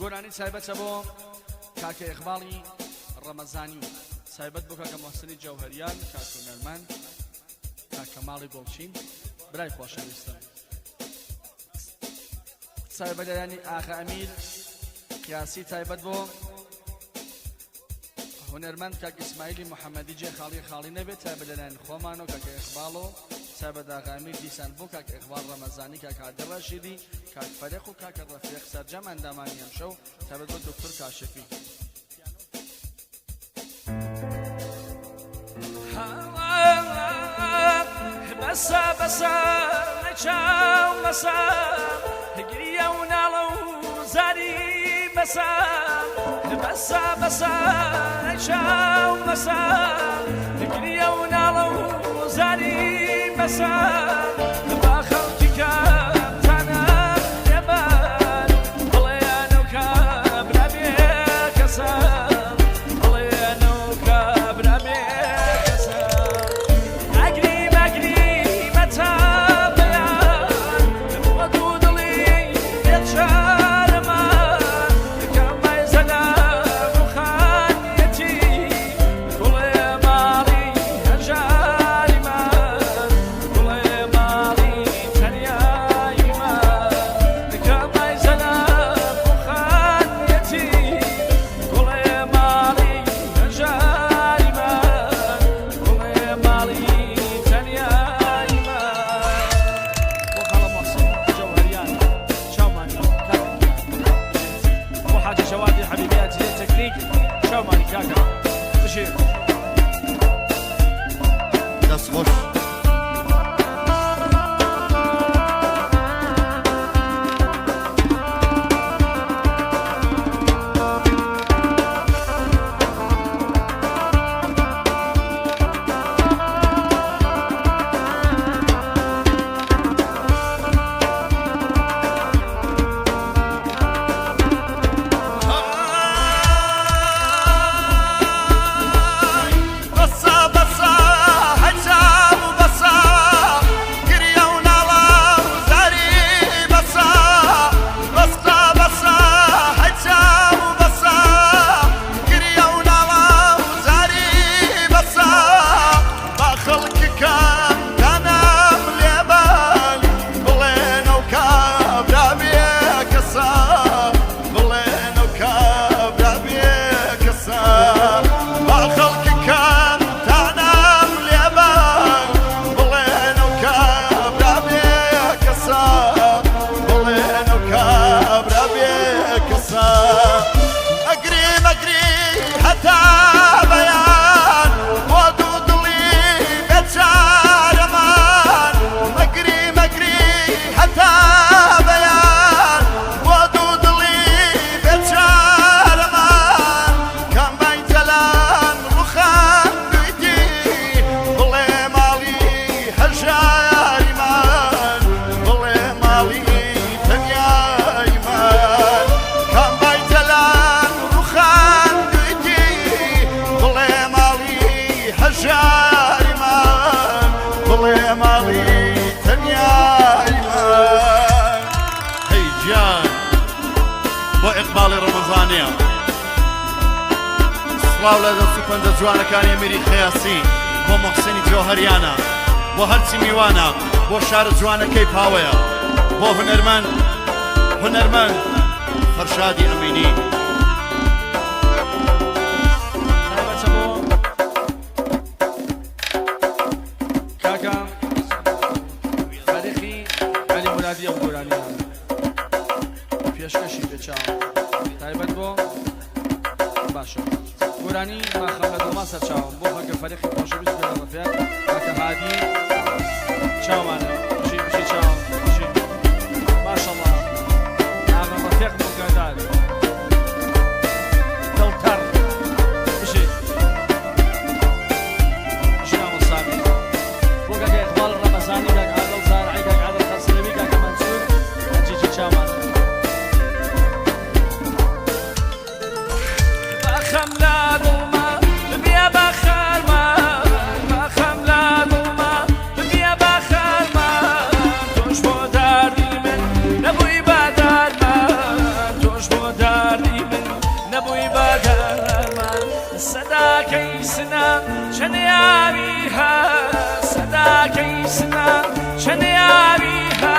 گۆرانی سایبەتە بۆ کاکە ئیقباڵی ڕەمەزانی، سایبەت بۆ کاکە محسنی جەوهەریان، کاکە نەرمەند، کاکە ماڵی گۆڵچین، برای خۆشەویستم. سایبەت لەلایەنی ئاغا ئەمیر قیاسی، تایبەت بۆ هونەرمەند کاک ئیسماعیلی محەممەدی جێ خاڵی نەبێت، تایبەت لەلایەن خۆمانەوە کاکە ئیقباڵ و تایبەت ئاغا ئەمیر دیسان بۆ کاکە ئیقباڵ ڕەمەزانی، کاکە عادل ڕەشیدی، کاک فەرێق و کاکە ڕەفیق سەرجەم ئەندامانی ئەمشەو، تایبەت بۆ دکتۆر کاشفی. بەسە بەسە نەچاو بەسە گریە و ناڵە و زاری بەسە بەسە بەسە نەچاو بەسە گریە و ناڵە و زاری بەسە با خەڵکی کەمتانە لێبەر بڵێنە و کابرا بێ کەسە بڵێنە و کابرا بێ سڵاو لە دەستی پەندە جوانەکانی ئەمیری خەیاسی، بۆ محسنی جۆهەریانە، بۆ هەرچی میوانە، بۆ شارە جوانەکەی پاوەیە، بۆ هونەرمەند فەرشادی ئەمینی. کاکە فەرێقی عەلی مورادی ئەو گۆرانیان پێشکەشی بێچاو، تایبەت بۆ باشە گۆرانی ماخەمە دڵما سەرچاوم بۆ خەکە فەرێقی خۆشەویست بێ ڕەفیق کاکە هادی چاومانە بشی چاوم بشی ماشەڵڵا ئاغا ڕەفیق موگەدار دڵتەر بشی ناوە سامی بۆ کاکە ئیقباڵ ڕەمەزانی، کاکە عادڵ زارعی، کاکە عادڵ خەسلەوی، کاکە مەنسوور هەرچیکی چاومانە نبوي سنا شنيابيها صداكي سنا شنيابيها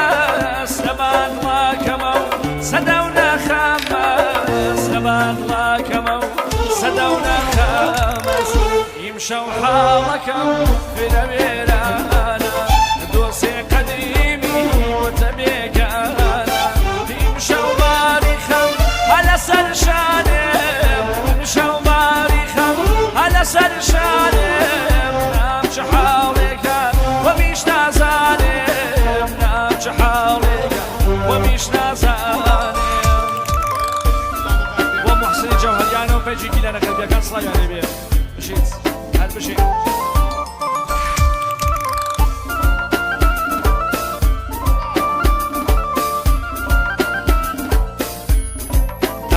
سبان الله كمو صدونا خمس سبان الله كمو صدونا خمس يمشوا حالكم في الأميرانا دوسي قديمي وتبيقانا يمشوا باريخم على سرشانم يمشوا باريخم على سرشانم نامش حالك ومش نازانم نامش حالك ومش نازانم ومحسن جوهريانو بيجي كده أنا قلبي كان صلاة يعني بيه بشيت هل بشيت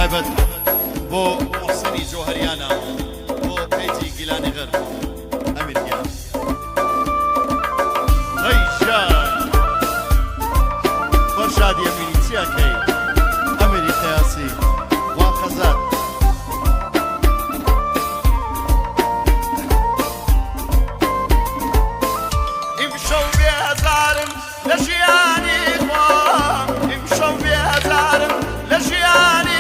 تایبەت بۆ محسنی جۆهەریانە بۆ پێیتی گیلانی غەر ئەمیرگیان غەیشان بەرشادی ئەمیری چیاکەی ئەمیری قیاسی وا خەزات ئیمشەو بێهەزارم لە ژیانی خۆم ئیمشەو بێهەزارم لە ژیانی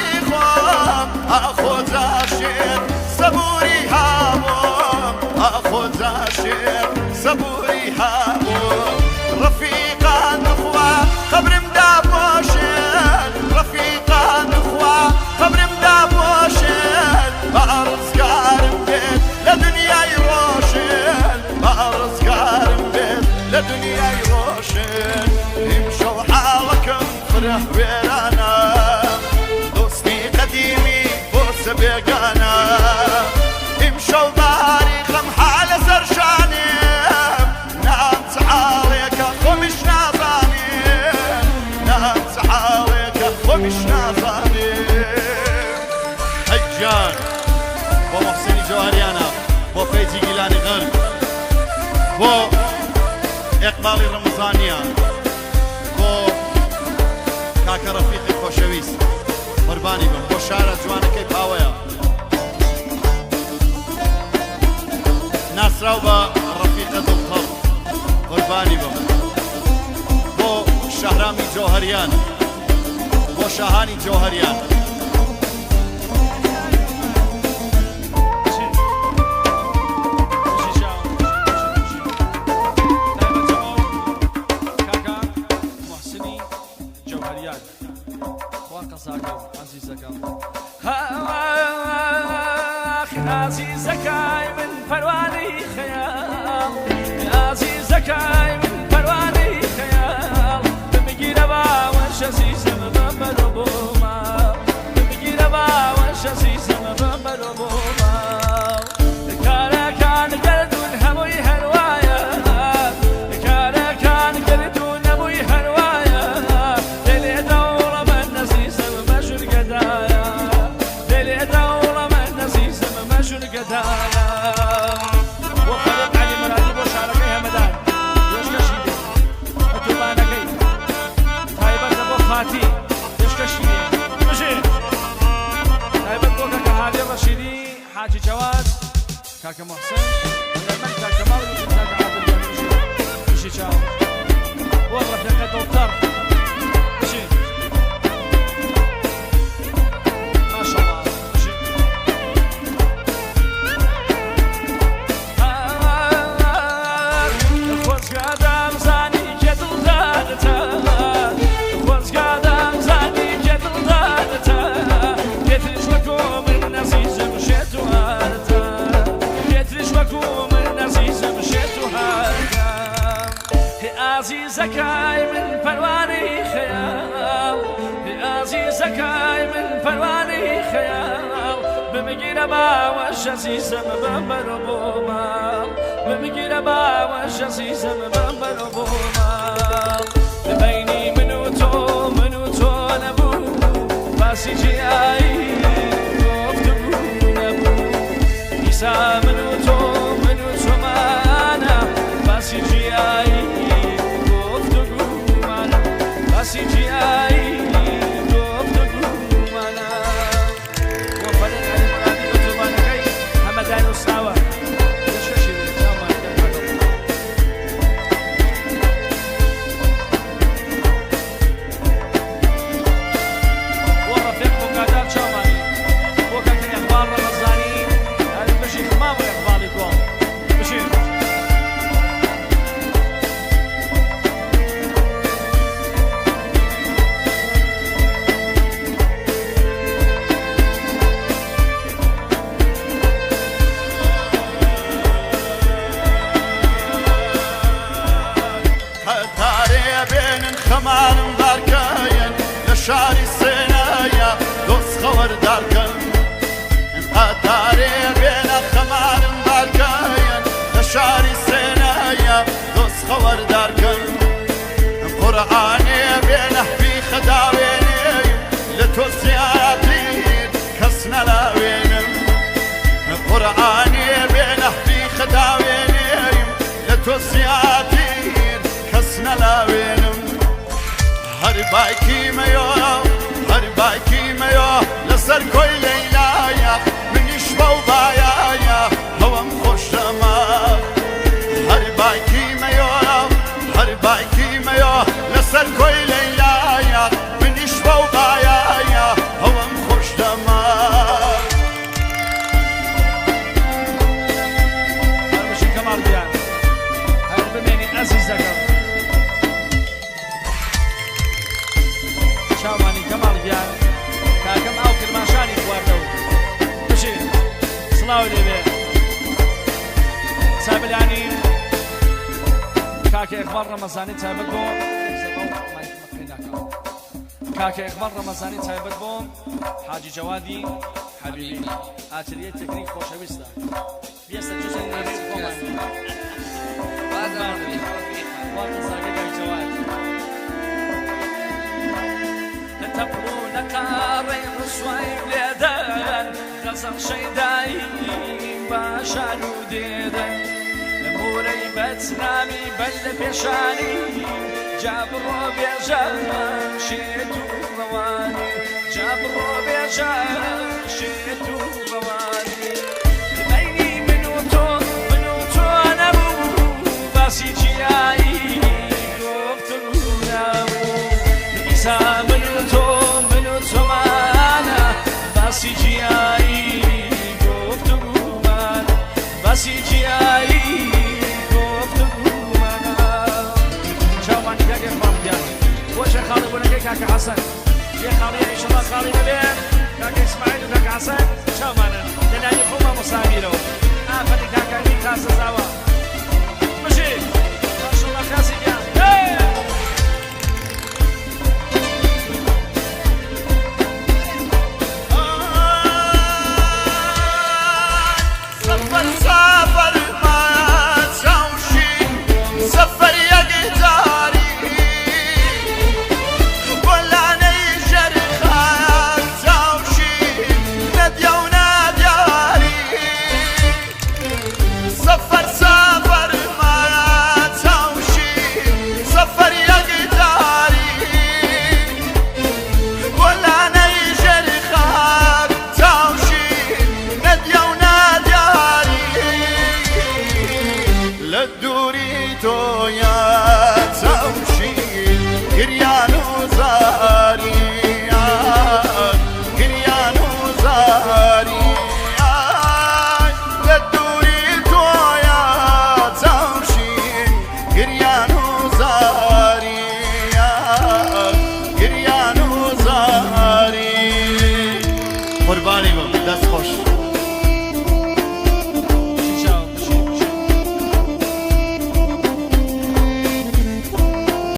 أخو زاشر صبوري هامم أخو زاشر صبوري هامم رفيقا نخوة قبر مدابوشن رفيقا نخوة قبر مدابوشن أرز كارم بيت لدنيا يروشن أرز كارم بيت لدنيا يروشن امشوا حالكم فرح بيرانا بيقانا امشوا باريخم حال سرشانم نام سحاليك ومش نازانم نام سحاليك ومش نازانم هجان ومحسني جوهريانا وفيتي قيلاني غرب و إقبالي رمضانيا و كاكا رفيقي خوشويس قربانی بم بۆ شارە جوانەکەی پاوەیە ناسراو بە ڕەفیقە دڵخەڵ قوربانی بم بۆ شەهرامی جۆهەریان بۆ شاهانی جۆهەریان عزيزكاي من فرواني خيال عزيزكاي من فرواني خيال بمجي ربا وش عزيزم بمبربوما بمجي ربا وش عزيزم بمبربوما كارا كان قردون هموي هروايا كارا كان قردون هموي هروايا دلي دورة من عزيزم مشور قدايا دلي دورة من عزيزم مشور قدايا وخلق علي مرادي وشاركي همدان يوش كشيدي اتوبانا كي تايبا نبو فاتي يوش كشيدي مشي تايبا بوكا كهادي رشيدي حاجي جواز كاكا محسن ونرمك كاكا مالي كاكا عبد المجيد مشي شاو والله في القطر مشي ما شاء الله مشي خوز قدم زنی که دل دادتا خوز قدم زنی که دل دادتا گترش وکو من عزیزم شتو هارتا گترش وکو من عزیزم شتو هارتا عزيزكاي من فرواني خيال عزيزكاي من فرواني خيال بمجينا با وش عزيزم بمبربوما بمجينا با وش عزيزم بمبربوما بيني منو تو نبو باسي جياي گفتگو نبو إيسا منو تو مانا باسي جياي CGI گفتگو منم وفرق علی مرادی و تو بانکی همه دانو سوا خەوەردارکەن قەتارێ بێنە خەمانم بارکەیەن لە شاری سێنایە دۆست خەوەردارکەن قورعانێ بێنە بیخە داوێنێ لە تۆ زیاتر کەس نەلاوێنم قورعانێ بێنە بیخە داوێنێم لە تۆ زیاتر کەس نەلاوێنم هەر بایکیمەیە هەر بایکیمەیە لەسەر کۆی لەیلایە منیش بەو بایایە هەوەم خۆشەمە هەر بایکیمەیە هەر بایکیمەیە لەسەر کۆی لەیلایە منیش بەو بایایە هەوەم خۆشەمە هەرمشی کەماڵ گیان هەر بمێنی ئەزیزەکەم شاوانی کەماڵ گیان کاکەم ئاو کرماشانی خواردەوە بشین سڵاو لێبێ چابلانی کاکە ئەقبال ڕەمەزانی تایبەت بۆ کاکە ئەقبال ڕەمەزانی تایبەت بۆ حاجی جەوادی حەبیبی ئاتلیە تەکنیک خۆشەویستە بیەستە جوزە نەبێت خۆمان واتە زاگەدای جەواد تەپڕۆنە قاڕەی ڕسوای لێدەن غەزەڵ شەیدایی باشان و دێدەن لە مورەی بەچنامی بەر لە پێشانی جا بڕۆ بێژان شێت و ڕەوانی جا بڕۆ بێژان شێت و ڕەوانی بەینی من و تۆ نەبوو باسی جیایی گفتگو نەبوو ئیسا من و تۆمانە باسی جیایی گفتگومانە باسی جیایی گفتگومانە چاوانی کاکە ئەقبال خۆشە خاڵی بوونەکەی کاکە حەسەن یە خاڵی ئیشەڵا خاڵی بەبێ کاکە ئیسماعیل و کاکە حەسەن چاومانە